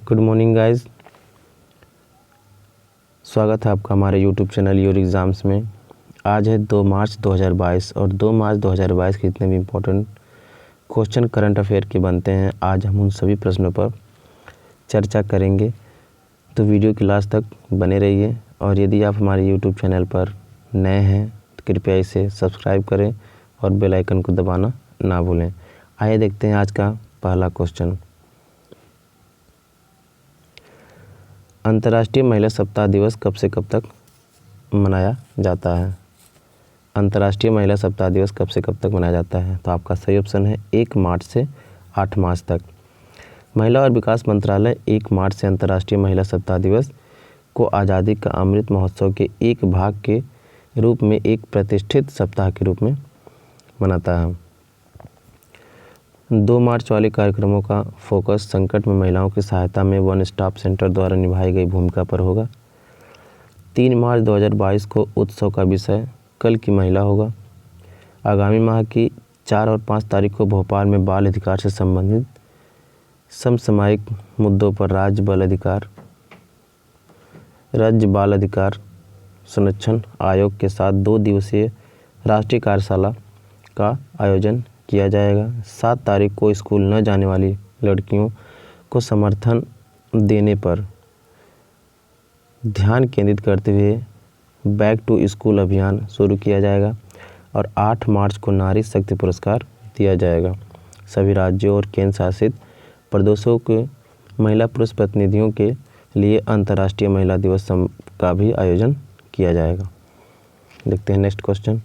Good morning guys, स्वागत है आपका हमारे यूट्यूब चैनल योर एग्ज़ाम्स में। आज है 2 मार्च 2022 और 2 मार्च 2022 के जितने भी इम्पोर्टेंट क्वेश्चन करंट अफेयर के बनते हैं, आज हम उन सभी प्रश्नों पर चर्चा करेंगे। तो वीडियो की लास्ट तक बने रहिए और यदि आप हमारे यूट्यूब चैनल पर नए हैं तो कृपया इसे सब्सक्राइब करें और बेल आइकन को दबाना ना भूलें। आइए देखते हैं आज का पहला क्वेश्चन। अंतर्राष्ट्रीय महिला सप्ताह दिवस कब से कब तक मनाया जाता है? अंतर्राष्ट्रीय महिला सप्ताह दिवस कब से कब तक मनाया जाता है? तो आपका सही ऑप्शन है 1 मार्च से 8 मार्च तक। महिला और विकास मंत्रालय 1 मार्च से अंतर्राष्ट्रीय महिला सप्ताह दिवस को आज़ादी का अमृत महोत्सव के एक भाग के रूप में एक प्रतिष्ठित सप्ताह के रूप में मनाता है। 2 मार्च वाले कार्यक्रमों का फोकस संकट में महिलाओं की सहायता में वन स्टॉप सेंटर द्वारा निभाई गई भूमिका पर होगा। 3 मार्च 2022 को उत्सव का विषय कल की महिला होगा। आगामी माह की 4 और 5 तारीख को भोपाल में बाल अधिकार से संबंधित समसामयिक मुद्दों पर राज्य बाल अधिकार संरक्षण आयोग के साथ 2 दिवसीय राष्ट्रीय कार्यशाला का आयोजन किया जाएगा। 7 तारीख को स्कूल न जाने वाली लड़कियों को समर्थन देने पर ध्यान केंद्रित करते हुए बैक टू स्कूल अभियान शुरू किया जाएगा और 8 मार्च को नारी शक्ति पुरस्कार दिया जाएगा। सभी राज्यों और केंद्र शासित प्रदेशों के महिला पुरुष प्रतिनिधियों के लिए अंतर्राष्ट्रीय महिला दिवस का भी आयोजन किया जाएगा। देखते हैं नेक्स्ट क्वेश्चन।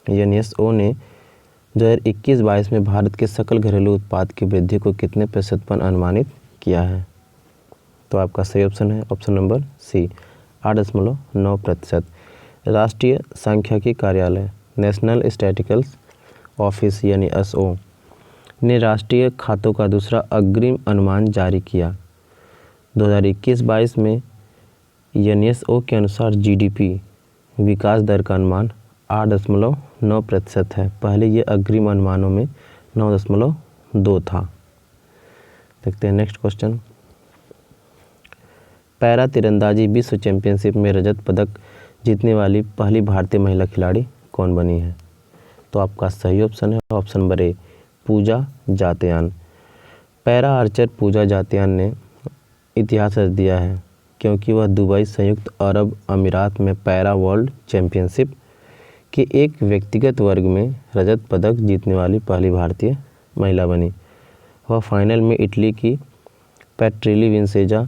एनएसओ ने 2021-22 में भारत के सकल घरेलू उत्पाद की वृद्धि को कितने प्रतिशत पर अनुमानित किया है? तो आपका सही ऑप्शन है ऑप्शन नंबर सी 8.9%। राष्ट्रीय सांख्यिकी कार्यालय नेशनल स्टैटिस्टिकल ऑफिस यानी एसओ ने राष्ट्रीय खातों का दूसरा अग्रिम अनुमान जारी किया। 2021-22 में एनएसओ के अनुसार जीडीपी विकास दर का अनुमान 8.9% है। पहले ये अग्रिम अनुमानों में 9.2 था। देखते हैं नेक्स्ट क्वेश्चन। पैरा तीरंदाजी विश्व चैंपियनशिप में रजत पदक जीतने वाली पहली भारतीय महिला खिलाड़ी कौन बनी है? तो आपका सही ऑप्शन है option number A Puja Jatyan. Para archer Puja Jatyan ने इतिहास रच दिया है क्योंकि वह दुबई संयुक्त अरब अमीरात में पैरा वर्ल्ड चैंपियनशिप के एक व्यक्तिगत वर्ग में रजत पदक जीतने वाली पहली भारतीय महिला बनी। वह फाइनल में इटली की पैट्रिली विंसेजा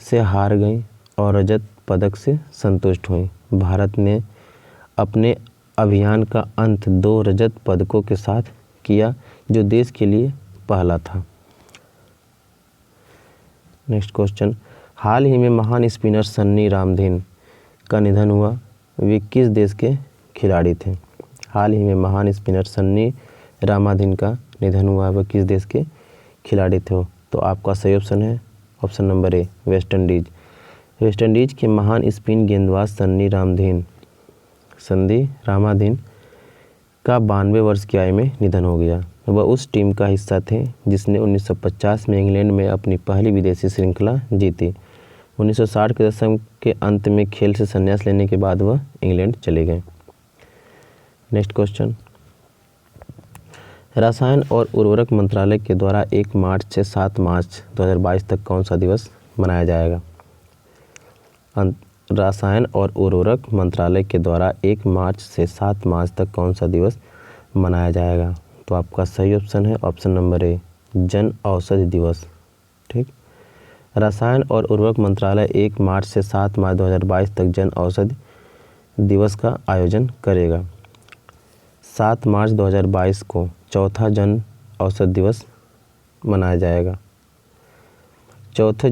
से हार गई और रजत पदक से संतुष्ट हुई। भारत ने अपने अभियान का अंत 2 रजत पदकों के साथ किया जो देश के लिए पहला था। Next question. हाल ही में महान स्पिनर सन्नी रामधीन का निधन हुआ। वे किस देश के खिलाड़ी थे? हाल ही में महान स्पिनर सन्नी रामधीन का निधन हुआ। वह किस देश के खिलाड़ी थे? तो आपका सही ऑप्शन है ऑप्शन नंबर ए वेस्ट इंडीज। वेस्ट इंडीज के महान स्पिन गेंदबाज सन्नी रामाधीन का 92 वर्ष की आयु में निधन हो गया। वह उस टीम का हिस्सा थे जिसने 1950 में इंग्लैंड में अपनी पहली विदेशी श्रृंखला जीती। 1960 के दशक के अंत में खेल से संन्यास लेने के बाद वह इंग्लैंड चले गए। Next question. रसायन और उर्वरक मंत्रालय के द्वारा 1 मार्च से 7 मार्च 2022 तक कौन सा दिवस मनाया जाएगा? रसायन और उर्वरक मंत्रालय के द्वारा 1 मार्च से 7 मार्च तक कौन सा दिवस मनाया जाएगा? तो आपका सही ऑप्शन है ऑप्शन नंबर ए जन औषधि दिवस। ठीक, रसायन और उर्वरक मंत्रालय 1 मार्च से 7 मार्च 2022 तक जन औषधि दिवस का आयोजन करेगा। 7 मार्च 2022 को चौथा जन औषधि दिवस मनाया जाएगा। चौथे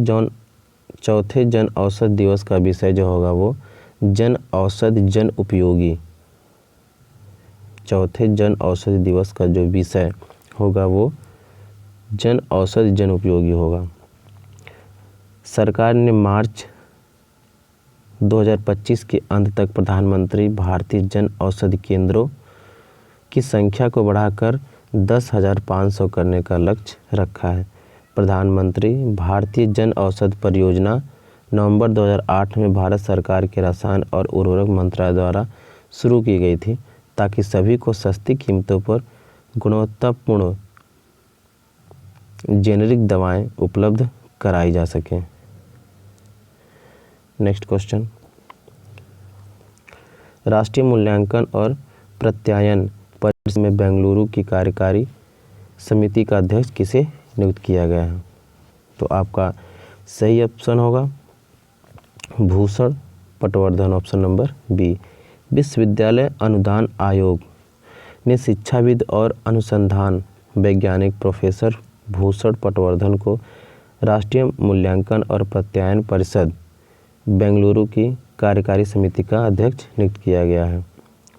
जन औषधि दिवस का विषय जो होगा वो जन औषधि जन उपयोगी। चौथे जन औषधि दिवस का जो विषय होगा वो जन औषधि जन उपयोगी होगा। सरकार ने मार्च 2025 के अंत तक प्रधानमंत्री भारतीय जन औषधि केंद्रों की संख्या को बढ़ाकर 10,500 करने का लक्ष्य रखा है। प्रधानमंत्री भारतीय जन औषधि परियोजना नवंबर 2008 में भारत सरकार के रसायन और उर्वरक मंत्रालय द्वारा शुरू की गई थी ताकि सभी को सस्ती कीमतों पर गुणवत्तापूर्ण जेनेरिक दवाएं उपलब्ध कराई जा सकें। नेक्स्ट क्वेश्चन, राष्ट्रीय मूल्यांकन और प्रत्यायन परिषद में बेंगलुरु की कार्यकारी समिति का अध्यक्ष किसे नियुक्त किया गया है? तो आपका सही ऑप्शन होगा Bhushan Patwardhan, option number B. विश्वविद्यालय अनुदान आयोग ने शिक्षाविद और अनुसंधान वैज्ञानिक प्रोफेसर भूषण पटवर्धन को राष्ट्रीय मूल्यांकन और प्रत्यायन परिषद बेंगलुरु की कार्यकारी समिति का अध्यक्ष नियुक्त किया गया है।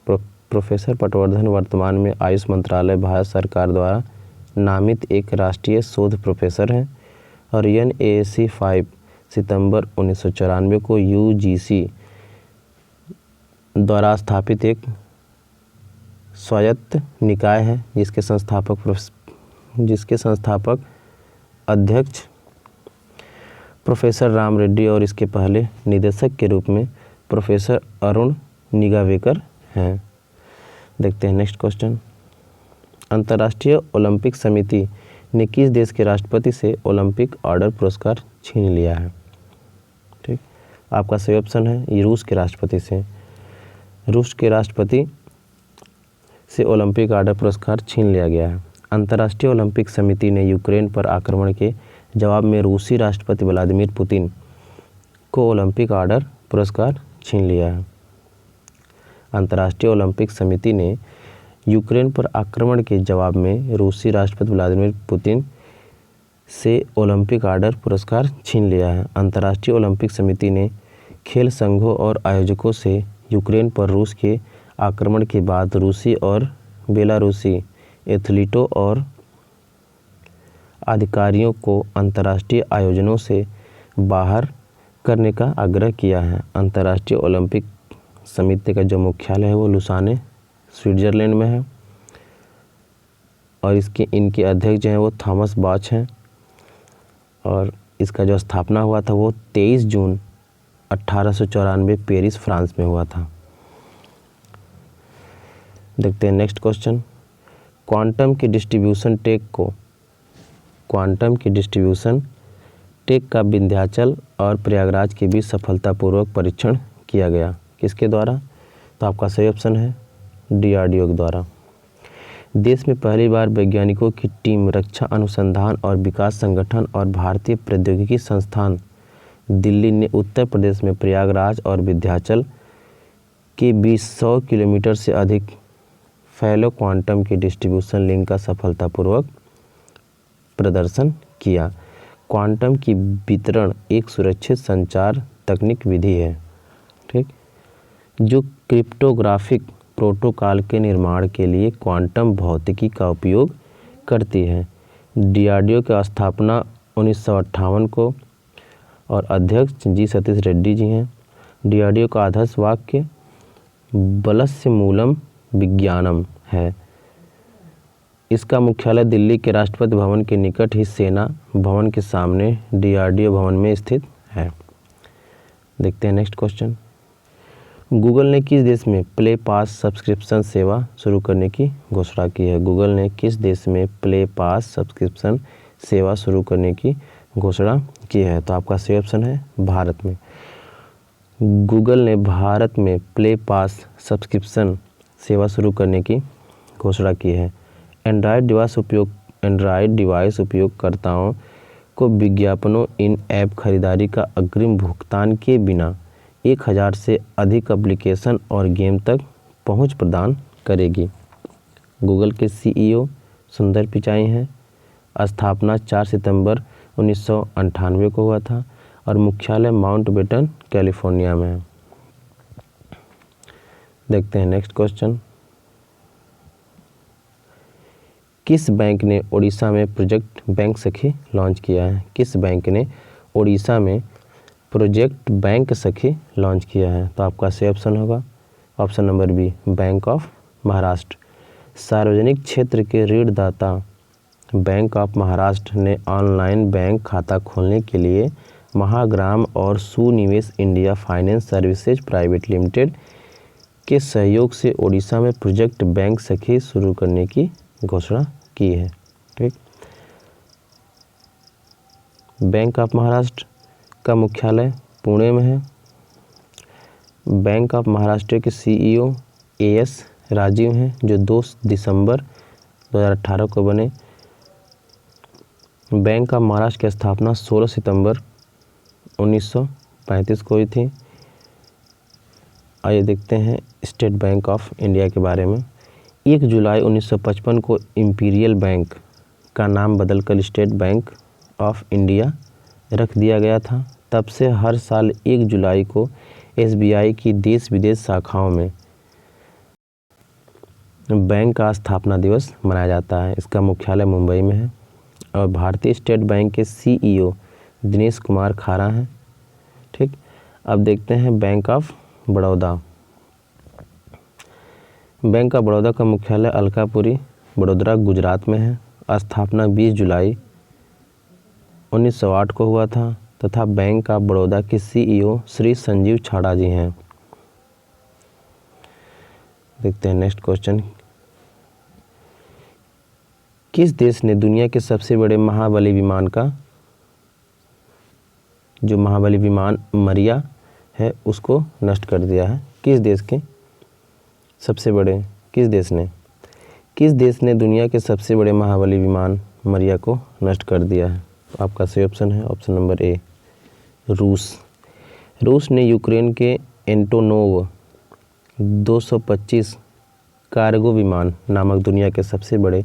प्रोफेसर पटवर्धन वर्तमान में आयुष मंत्रालय भारत सरकार द्वारा नामित एक राष्ट्रीय शोध प्रोफेसर हैं और NAAC 5 सितंबर 1994 को UGC द्वारा स्थापित एक स्वायत्त निकाय है जिसके संस्थापक अध्यक्ष प्रोफेसर राम रेड्डी और इसके पहले निदेशक के रूप में प्रोफेसर अरुण निगावेकर हैं। देखते हैं नेक्स्ट क्वेश्चन, अंतर्राष्ट्रीय ओलंपिक समिति ने किस देश के राष्ट्रपति से ओलंपिक ऑर्डर पुरस्कार छीन लिया है? ठीक, आपका सही ऑप्शन है ये रूस के राष्ट्रपति से। रूस के राष्ट्रपति से ओलंपिक ऑर्डर पुरस्कार छीन लिया गया है। अंतर्राष्ट्रीय ओलंपिक समिति ने यूक्रेन पर आक्रमण के जवाब में रूसी राष्ट्रपति व्लादिमीर पुतिन को ओलंपिक ऑर्डर पुरस्कार छीन लिया है। अंतर्राष्ट्रीय ओलंपिक समिति ने यूक्रेन पर आक्रमण के जवाब में रूसी राष्ट्रपति व्लादिमीर पुतिन से ओलंपिक ऑर्डर पुरस्कार छीन लिया है। अंतर्राष्ट्रीय ओलंपिक समिति ने खेल संघों और आयोजकों से यूक्रेन पर रूस के आक्रमण के बाद रूसी और बेलारूसी एथलीटों और अधिकारियों को अंतर्राष्ट्रीय आयोजनों से बाहर करने का आग्रह किया है। अंतर्राष्ट्रीय ओलंपिक समिति का जो मुख्यालय है वो लुसाने स्विट्जरलैंड में है और इनके अध्यक्ष जो हैं वो थॉमस बाच हैं और इसका जो स्थापना हुआ था वो 23 जून 1894 पेरिस फ्रांस में हुआ था। देखते हैं नेक्स्ट क्वेश्चन, क्वांटम की डिस्ट्रीब्यूशन टेक का विंध्याचल और प्रयागराज के बीच सफलतापूर्वक परीक्षण किया गया, किसके द्वारा? तो आपका सही ऑप्शन है DRDO के द्वारा। देश में पहली बार वैज्ञानिकों की टीम रक्षा अनुसंधान और विकास संगठन और भारतीय प्रौद्योगिकी संस्थान दिल्ली ने उत्तर प्रदेश में प्रयागराज और विंध्याचल के बीच 100 किलोमीटर से अधिक फैले क्वांटम की डिस्ट्रीब्यूशन लिंक का सफलतापूर्वक प्रदर्शन किया। क्वांटम की वितरण एक सुरक्षित संचार तकनीक विधि है, ठीक, जो क्रिप्टोग्राफिक प्रोटोकॉल के निर्माण के लिए क्वांटम भौतिकी का उपयोग करती है। DRDO की स्थापना 1958 को और अध्यक्ष G सतीश रेड्डी जी हैं। DRDO का आदर्श वाक्य बलस्य मूलम विज्ञानम है। इसका मुख्यालय दिल्ली के राष्ट्रपति भवन के निकट ही सेना भवन के सामने DRDO भवन में स्थित है। देखते हैं नेक्स्ट क्वेश्चन, गूगल ने किस देश में प्ले पास सब्सक्रिप्शन सेवा शुरू करने की घोषणा की है? गूगल ने किस देश में प्ले पास सब्सक्रिप्शन सेवा शुरू करने की घोषणा की है? तो आपका सही ऑप्शन है भारत में। गूगल ने भारत में प्ले पास सब्सक्रिप्शन सेवा शुरू करने की घोषणा की है। एंड्रॉयड डिवाइस उपयोगकर्ताओं को विज्ञापनों इन ऐप खरीदारी का अग्रिम भुगतान के बिना 1000 से अधिक एप्लीकेशन और गेम तक पहुंच प्रदान करेगी। गूगल के CEO सुंदर पिचाई हैं। स्थापना 4 सितंबर 1998 को हुआ था और मुख्यालय माउंटबेटन कैलिफोर्निया में है। देखते हैं नेक्स्ट क्वेश्चन, किस बैंक ने ओडिशा में प्रोजेक्ट बैंक सखी लॉन्च किया है? किस बैंक ने ओडिशा में प्रोजेक्ट बैंक सखी लॉन्च किया है? तो आपका सही ऑप्शन होगा option number B, bank of Maharashtra. सार्वजनिक क्षेत्र के ऋणदाता बैंक ऑफ महाराष्ट्र ने ऑनलाइन बैंक खाता खोलने के लिए महाग्राम और Sunivesh India finance services private limited के सहयोग से ओडिशा में प्रोजेक्ट बैंक सखी शुरू करने की घोषणा की है। ठीक, बैंक ऑफ महाराष्ट्र का मुख्यालय पुणे में है। बैंक ऑफ महाराष्ट्र के सीईओ एएस राजीव हैं, जो 2 दिसंबर 2018 को बने। बैंक ऑफ महाराष्ट्र की स्थापना 16 सितंबर 1935 को हुई थी। आइए देखते हैं स्टेट बैंक ऑफ इंडिया के बारे में। 1 जुलाई 1955 को इंपीरियल बैंक का नाम बदलकर स्टेट बैंक ऑफ इंडिया रख दिया गया था। तब से हर साल 1 जुलाई को एसबीआई की देश विदेश शाखाओं में बैंक का स्थापना दिवस मनाया जाता है। इसका मुख्यालय मुंबई में है और भारतीय स्टेट बैंक के सीईओ दिनेश कुमार खारा हैं। ठीक, अब देखते हैं bank of Baroda. Bank of Baroda का मुख्यालय अलकापुरी वडोदरा गुजरात में है। स्थापना 20 जुलाई 1908 को हुआ था तथा बैंक ऑफ बड़ौदा के सीईओ श्री संजीव छाड़ा जी हैं। देखते हैं नेक्स्ट क्वेश्चन। किस देश ने दुनिया के सबसे बड़े महाबली विमान का जो महाबली विमान मरिया है उसको नष्ट कर दिया है? किस देश के सबसे बड़े किस देश ने दुनिया के सबसे बड़े महाबली विमान मरिया को नष्ट कर दिया है? तो आपका सही ऑप्शन है ऑप्शन नंबर ए, रूस। रूस ने यूक्रेन के एंटोनोव 225 कार्गो विमान नामक दुनिया के सबसे बड़े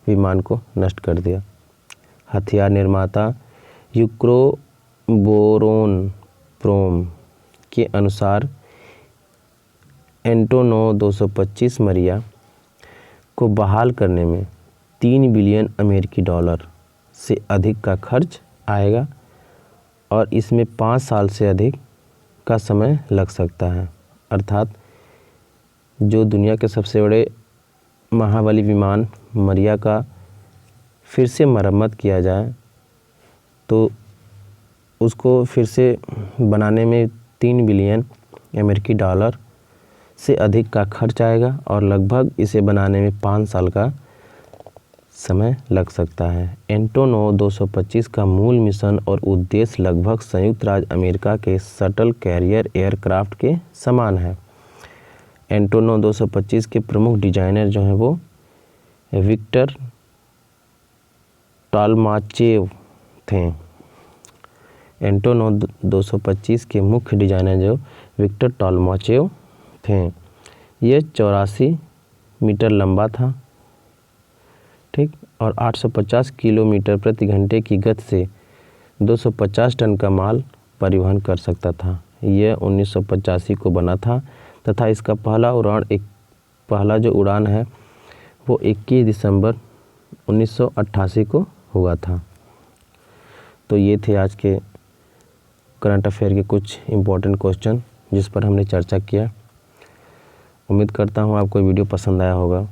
विमान को नष्ट कर दिया। हथियार निर्माता यूक्रोबोरोनप्रोम के अनुसार एंटोनोव 225 मरिया को बहाल करने में 3 बिलियन अमेरिकी डॉलर से अधिक का खर्च आएगा और इसमें 5 साल से अधिक का समय लग सकता है। अर्थात जो दुनिया के सबसे बड़े महाबली विमान मरिया का फिर से मरम्मत किया जाए तो उसको फिर से बनाने में 3 बिलियन अमेरिकी डॉलर से अधिक का खर्च आएगा और लगभग इसे बनाने में 5 साल का समय लग सकता है। एंटोनोव 225 का मूल मिशन और उद्देश्य लगभग संयुक्त राज्य अमेरिका के शटल कैरियर एयरक्राफ्ट के समान है। एंटोनोव 225 के प्रमुख डिजाइनर जो हैं वो विक्टर टॉलमाचेव थे। एंटोनोव 225 के मुख्य डिजाइनर जो विक्टर टॉलमाचेव थे। ये 84 मीटर लंबा था, ठीक, और 850 किलोमीटर प्रति घंटे की गति से 250 टन का माल परिवहन कर सकता था। यह 1985 को बना था तथा इसका पहला जो उड़ान है वो 21 दिसंबर 1988 को हुआ था। तो ये थे आज के करंट अफेयर के कुछ इम्पोर्टेंट क्वेश्चन जिस पर हमने चर्चा किया। उम्मीद करता हूँ आपको वीडियो पसंद आया होगा।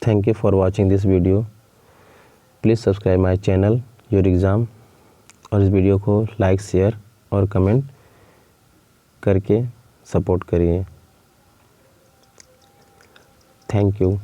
Thank you for watching this video. Please subscribe my channel your exam और इस वीडियो को लाइक, शेयर और कमेंट करके सपोर्ट करिए। Thank you.